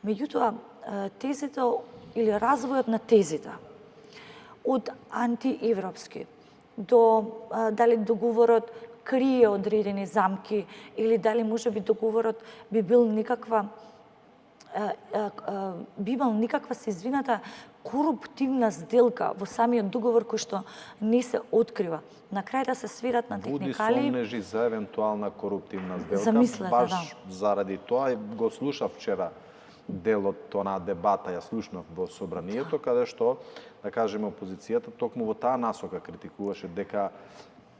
Меѓутоа, тезите или развојот на тезите од антиевропски до дали договорот крие одредени замки или дали можеби договорот би бил никаква се извината коруптивна сделка во самиот договор кој што не се открива. На крај да се сведат на техникали. Буди сомнежи за евентуална коруптивна сделка. Замислете, баш заради тоа го слушав вчера делот онаа дебата, ја слушнав во собранието, каде што, да кажеме, опозицијата токму во таа насока критикуваше дека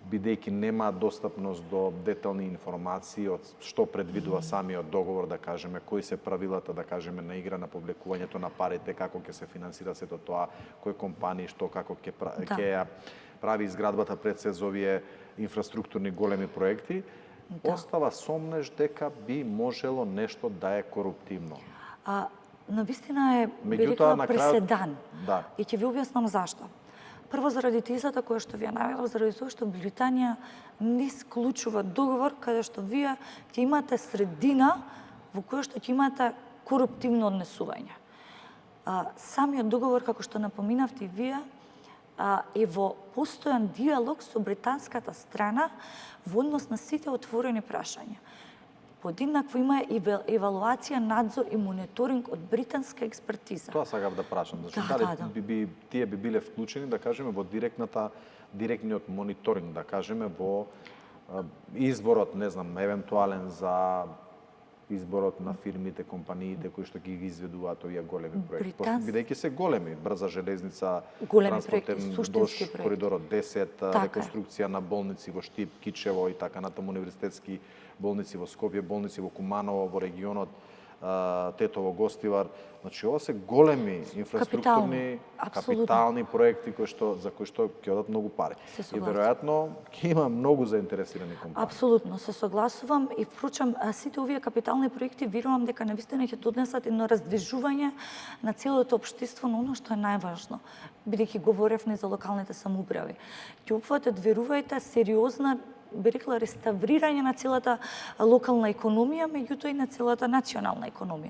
бидејќи нема достапност до детални информации од што предвидува самиот договор, да кажеме, кои се правилата, да кажеме, на игра на публикувањето на парите, како ќе се финансира сето тоа, кои компании, што, како ќе ја прави изградбата пред се за овие инфраструктурни големи проекти, остава сомнеж дека би можело нешто да е коруптивно. Навистина е, би рекла, преседан. Да. И ќе ви објаснам зашто. Прво, заради тезата која што ви ја наведов, заради тоа што Британија не склучува договор каде што вие ќе имате средина во која што ќе имате коруптивно однесување. Самиот договор, како што напоминавте и вие, е во постојан диалог со британската страна во однос на сите отворени прашања. Подеднакво има евалуација, надзор и мониторинг од британска експертиза. Тоа сакав да прашам, зашто тие би биле вклучени, да кажеме, во директниот мониторинг, да кажеме, во изборот, не знам, евентуален за изборот на фирмите, компаниите кои што ги изведуваат овие големи проекти. Бидејќи се големи, брза железница, транспортен дош, коридорот 10, реконструкција на болници во Штип, Кичево и така натаму, универзитетски болници во Скопје, болници во Куманово, во регионот, Тетово, Гостивар. Значи, ова се големи инфраструктурни, капитални проекти за кои што ќе одат многу пари. И веројатно ќе има многу заинтересирани компании. Апсолутно, се согласувам и впрочем сите овие капитални проекти верувам дека навистина ќе донесат едно раздвижување на целото општество на оно што е најважно, бидејќи говоревме за локалните самоуправи. Ќе опфатат, верувајте, сериозна, би рекла, реставрирање на целата локална економија, меѓутоа и на целата национална економија.